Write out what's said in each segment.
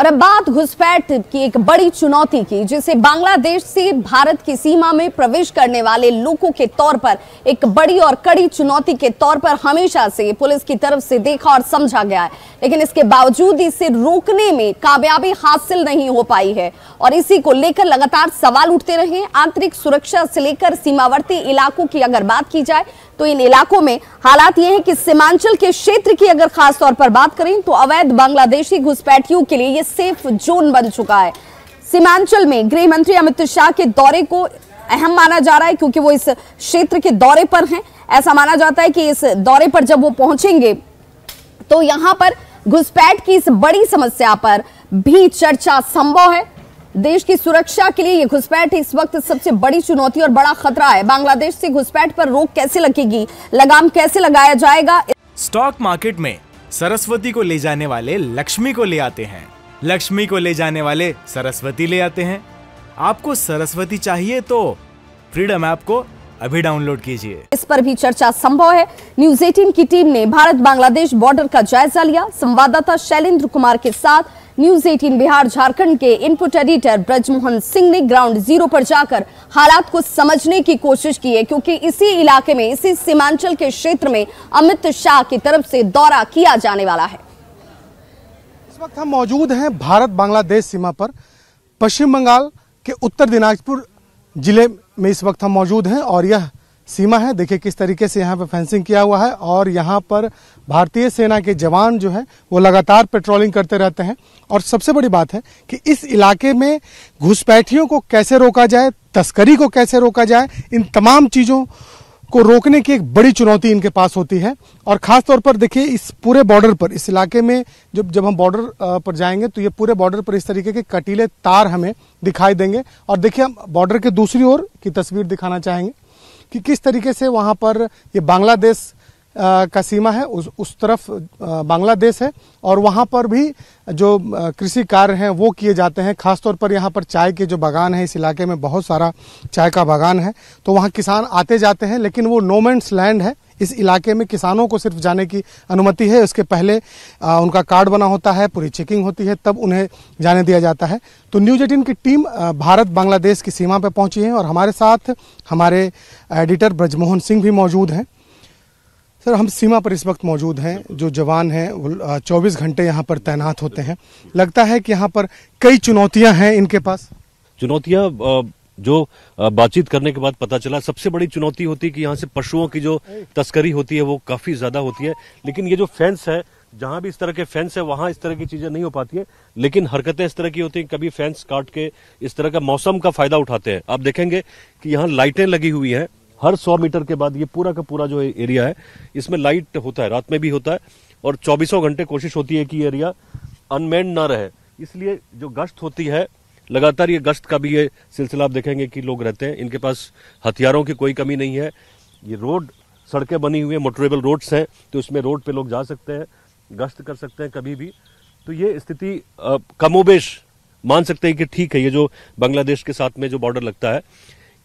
और अब बात घुसपैठ की एक बड़ी चुनौती की, जिसे बांग्लादेश से भारत की सीमा में प्रवेश करने वाले लोगों के तौर पर एक बड़ी और कड़ी चुनौती के तौर पर हमेशा से पुलिस की तरफ से देखा और समझा गया है। लेकिन इसके बावजूद इसे रोकने में कामयाबी हासिल नहीं हो पाई है और इसी को लेकर लगातार सवाल उठते रहे। आंतरिक सुरक्षा से लेकर सीमावर्ती इलाकों की अगर बात की जाए तो इन इलाकों में हालात ये है कि सीमांचल के क्षेत्र की अगर खास तौर पर बात करें तो अवैध बांग्लादेशी घुसपैठियों के लिए ये सेफ जोन बन चुका है। सीमांचल में गृह मंत्री अमित शाह के दौरे को अहम माना जा रहा है क्योंकि वो इस क्षेत्र के दौरे पर हैं। ऐसा माना जाता है कि इस दौरे पर जब वो पहुंचेंगे तो यहां पर घुसपैठ की इस बड़ी समस्या पर भी चर्चा संभव है। देश की सुरक्षा के लिए ये घुसपैठ इस वक्त सबसे बड़ी चुनौती और बड़ा खतरा है। बांग्लादेश से घुसपैठ पर रोक कैसे लगेगी, लगाम कैसे लगाया जाएगा। स्टॉक मार्केट में सरस्वती को ले जाने वाले लक्ष्मी को ले आते हैं, लक्ष्मी को ले जाने वाले सरस्वती ले आते हैं। आपको सरस्वती चाहिए तो फ्रीडम ऐप को अभी डाउनलोड कीजिए। इस पर भी चर्चा संभव है। न्यूज 18 की टीम ने भारत बांग्लादेश बॉर्डर का जायजा लिया। संवाददाता शैलेंद्र कुमार के साथ न्यूज 18 बिहार झारखंड के इनपुट एडिटर ब्रजमोहन सिंह ने ग्राउंड जीरो पर जाकर हालात को समझने की कोशिश की है, क्योंकि इसी इलाके में, इसी सीमांचल के क्षेत्र में अमित शाह की तरफ से दौरा किया जाने वाला है। इस वक्त हम मौजूद हैं भारत बांग्लादेश सीमा पर, पश्चिम बंगाल के उत्तर दिनाजपुर जिले में इस वक्त हम मौजूद हैं और यह सीमा है। देखिए किस तरीके से यहाँ पे फेंसिंग किया हुआ है और यहाँ पर भारतीय सेना के जवान जो है वो लगातार पेट्रोलिंग करते रहते हैं। और सबसे बड़ी बात है कि इस इलाके में घुसपैठियों को कैसे रोका जाए, तस्करी को कैसे रोका जाए, इन तमाम चीज़ों को रोकने की एक बड़ी चुनौती इनके पास होती है। और ख़ास तौर पर देखिए इस पूरे बॉर्डर पर, इस इलाके में जब हम बॉर्डर पर जाएंगे तो ये पूरे बॉर्डर पर इस तरीके के कटीले तार हमें दिखाई देंगे। और देखिए हम बॉर्डर के दूसरी ओर की तस्वीर दिखाना चाहेंगे कि किस तरीके से वहाँ पर ये बांग्लादेश का सीमा है, उस तरफ बांग्लादेश है और वहाँ पर भी जो कृषि कार्य हैं वो किए जाते हैं। खासतौर पर यहाँ पर चाय के जो बागान है, इस इलाके में बहुत सारा चाय का बागान है, तो वहाँ किसान आते जाते हैं, लेकिन वो नो मैन्स लैंड है। इस इलाके में किसानों को सिर्फ जाने की अनुमति है, उसके पहले उनका कार्ड बना होता है, पूरी चेकिंग होती है, तब उन्हें जाने दिया जाता है। तो न्यूज 18 की टीम भारत बांग्लादेश की सीमा पर पहुंची है और हमारे साथ हमारे एडिटर ब्रजमोहन सिंह भी मौजूद हैं। सर, हम सीमा पर इस वक्त मौजूद हैं, जो जवान हैं वो 24 घंटे यहाँ पर तैनात होते हैं। लगता है कि यहाँ पर कई चुनौतियाँ हैं इनके पास। चुनौतियाँ जो बातचीत करने के बाद पता चला, सबसे बड़ी चुनौती होती है कि यहाँ से पशुओं की जो तस्करी होती है वो काफी ज्यादा होती है। लेकिन ये जो फेंस है, जहां भी इस तरह के फेंस है वहां इस तरह की चीजें नहीं हो पाती है, लेकिन हरकतें इस तरह की होती है। कभी फेंस काट के इस तरह का मौसम का फायदा उठाते हैं। आप देखेंगे कि यहाँ लाइटें लगी हुई हैं, हर 100 मीटर के बाद ये पूरा का पूरा जो एरिया है इसमें लाइट होता है, रात में भी होता है और 24 घंटे कोशिश होती है कि ये एरिया अनमेन्ड ना रहे। इसलिए जो गश्त होती है लगातार, ये गश्त का भी ये सिलसिला आप देखेंगे कि लोग रहते हैं, इनके पास हथियारों की कोई कमी नहीं है। ये रोड, सड़कें बनी हुई है, मोटरेबल रोड्स हैं, तो इसमें रोड पे लोग जा सकते हैं, गश्त कर सकते हैं कभी भी। तो ये स्थिति कमोबेश मान सकते हैं कि ठीक है। ये जो बांग्लादेश के साथ में जो बॉर्डर लगता है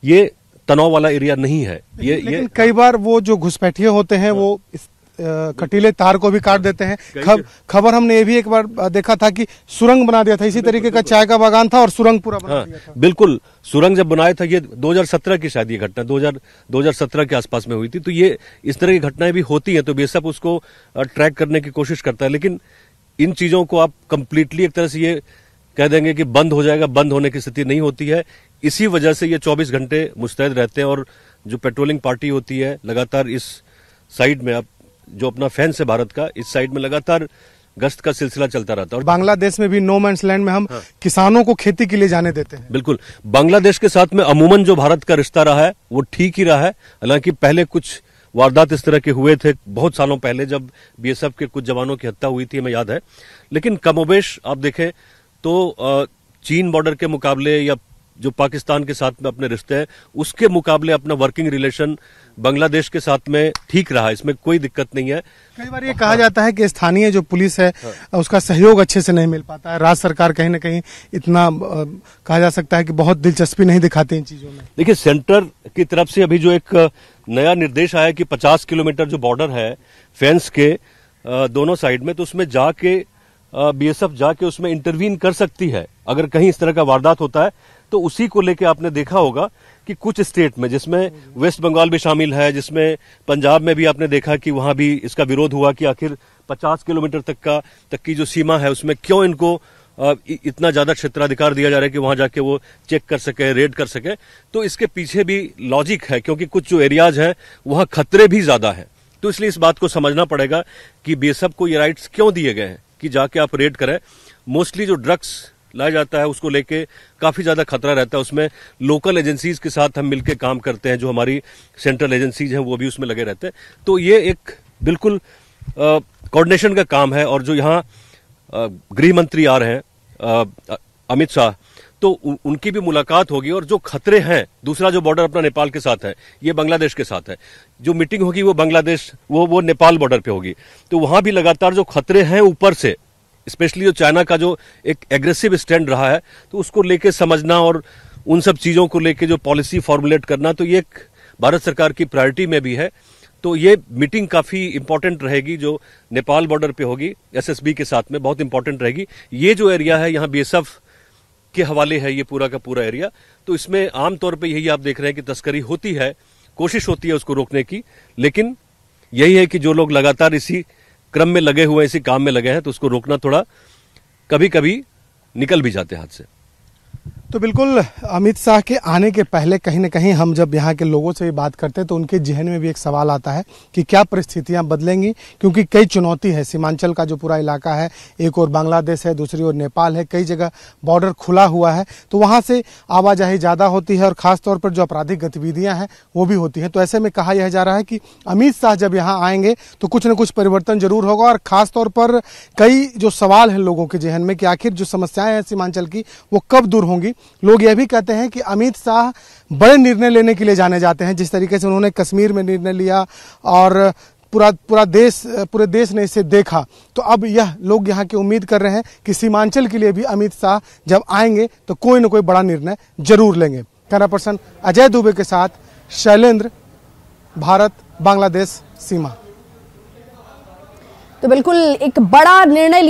ये तनाव वाला एरिया नहीं है। लेकिन कई बार वो जो घुसपैठिए होते हैं वो इस कटीले तार को भी काट देते हैं। खबर हमने ये भी एक बार देखा था कि सुरंग बना दिया था, इसी तरीके का चाय का बागान था और सुरंग पूरा बना दिया था। बिल्कुल, सुरंग जब बनाया था, ये 2017 की शायद ये घटना 2017 के आसपास में हुई थी। तो ये इस तरह की घटनाएं भी होती हैं, तो बेशक उसको ट्रैक करने की कोशिश करता है। लेकिन इन चीजों को आप कंप्लीटली एक तरह से ये कह देंगे कि बंद हो जाएगा, बंद होने की स्थिति नहीं होती है। इसी वजह से ये 24 घंटे मुस्तैद रहते हैं और जो पेट्रोलिंग पार्टी होती है लगातार इस साइड में, अब जो अपना फेंस है भारत का, इस साइड में लगातार गश्त का सिलसिला चलता रहता है। और बांग्लादेश में भी नो मैन्स लैंड में हम किसानों को खेती के लिए जाने देते हैं। बिल्कुल, बांग्लादेश के साथ में अमूमन जो भारत का रिश्ता रहा है वो ठीक ही रहा है। हालांकि पहले कुछ वारदात इस तरह के हुए थे बहुत सालों पहले, जब बीएसएफ के कुछ जवानों की हत्या हुई थी, हमें याद है। लेकिन कमोबेश आप देखें तो चीन बॉर्डर के मुकाबले या जो पाकिस्तान के साथ में अपने रिश्ते हैं उसके मुकाबले अपना वर्किंग रिलेशन बांग्लादेश के साथ में ठीक रहा, इसमें कोई दिक्कत नहीं है। कई बार ये कहा जाता है कि स्थानीय जो पुलिस है उसका सहयोग अच्छे से नहीं मिल पाता है। राज्य सरकार कहीं ना कहीं इतना कहा जा सकता है कि बहुत दिलचस्पी नहीं दिखाती इन चीजों में। देखिए, सेंटर की तरफ से अभी जो एक नया निर्देश आया कि 50 किलोमीटर जो बॉर्डर है फेंस के दोनों साइड में, तो उसमें जाके बीएसएफ जाके उसमें इंटरवीन कर सकती है अगर कहीं इस तरह का वारदात होता है। तो उसी को लेके आपने देखा होगा कि कुछ स्टेट में, जिसमें वेस्ट बंगाल भी शामिल है, जिसमें पंजाब में भी आपने देखा कि वहां भी इसका विरोध हुआ कि आखिर 50 किलोमीटर तक की जो सीमा है उसमें क्यों इनको इतना ज्यादा क्षेत्राधिकार दिया जा रहा है कि वहां जाके वो चेक कर सके, रेड कर सके। तो इसके पीछे भी लॉजिक है, क्योंकि कुछ जो एरियाज हैं वहां खतरे भी ज्यादा है। तो इसलिए इस बात को समझना पड़ेगा कि बीएसएफ को ये राइट्स क्यों दिए गए हैं कि जाके आप रेड करें। मोस्टली जो ड्रग्स लाया जाता है उसको लेके काफी ज्यादा खतरा रहता है। उसमें लोकल एजेंसीज के साथ हम मिलकर काम करते हैं, जो हमारी सेंट्रल एजेंसीज हैं वो भी उसमें लगे रहते हैं। तो ये एक बिल्कुल कोऑर्डिनेशन का काम है। और जो यहाँ गृह मंत्री आ रहे हैं अमित शाह, तो उनकी भी मुलाकात होगी। और जो खतरे हैं, दूसरा जो बॉर्डर अपना नेपाल के साथ है, ये बांग्लादेश के साथ है, जो मीटिंग होगी वो बांग्लादेश वो नेपाल बॉर्डर पे होगी। तो वहां भी लगातार जो खतरे हैं ऊपर से, स्पेशली जो चाइना का जो एक एग्रेसिव स्टैंड रहा है, तो उसको लेके समझना और उन सब चीजों को लेके जो पॉलिसी फॉर्मुलेट करना, तो ये एक भारत सरकार की प्रायोरिटी में भी है। तो ये मीटिंग काफी इंपॉर्टेंट रहेगी, जो नेपाल बॉर्डर पे होगी एसएसबी के साथ में, बहुत इंपॉर्टेंट रहेगी। ये जो एरिया है यहाँ बीएसएफ के हवाले है ये पूरा का पूरा एरिया। तो इसमें आमतौर पे यही आप देख रहे हैं कि तस्करी होती है, कोशिश होती है उसको रोकने की, लेकिन यही है कि जो लोग लगातार इसी क्रम में लगे हुए हैं, इसी काम में लगे हैं, तो उसको रोकना थोड़ा कभी कभी निकल भी जाते हाथ से। तो बिल्कुल अमित शाह के आने के पहले कहीं ना कहीं हम जब यहाँ के लोगों से भी बात करते हैं तो उनके जहन में भी एक सवाल आता है कि क्या परिस्थितियां बदलेंगी, क्योंकि कई चुनौती है। सीमांचल का जो पूरा इलाका है, एक और बांग्लादेश है, दूसरी ओर नेपाल है, कई जगह बॉर्डर खुला हुआ है, तो वहां से आवाजाही ज़्यादा होती है और खासतौर पर जो आपराधिक गतिविधियां हैं वो भी होती हैं। तो ऐसे में कहा यह जा रहा है कि अमित शाह जब यहाँ आएंगे तो कुछ न कुछ परिवर्तन जरूर होगा। और खासतौर पर कई जो सवाल हैं लोगों के जहन में कि आखिर जो समस्याएं हैं सीमांचल की वो कब दूर होंगी। लोग यह भी कहते हैं कि अमित शाह बड़े निर्णय लेने के लिए जाने जाते हैं, जिस तरीके से उन्होंने कश्मीर में निर्णय लिया और पूरे देश ने इसे देखा। तो अब यह लोग यहाँ की उम्मीद कर रहे हैं कि सीमांचल के लिए भी अमित शाह जब आएंगे तो कोई न कोई बड़ा निर्णय जरूर लेंगे। कैमरा पर्सन अजय दुबे के साथ शैलेंद्र, भारत बांग्लादेश सीमा। तो बिल्कुल एक बड़ा निर्णय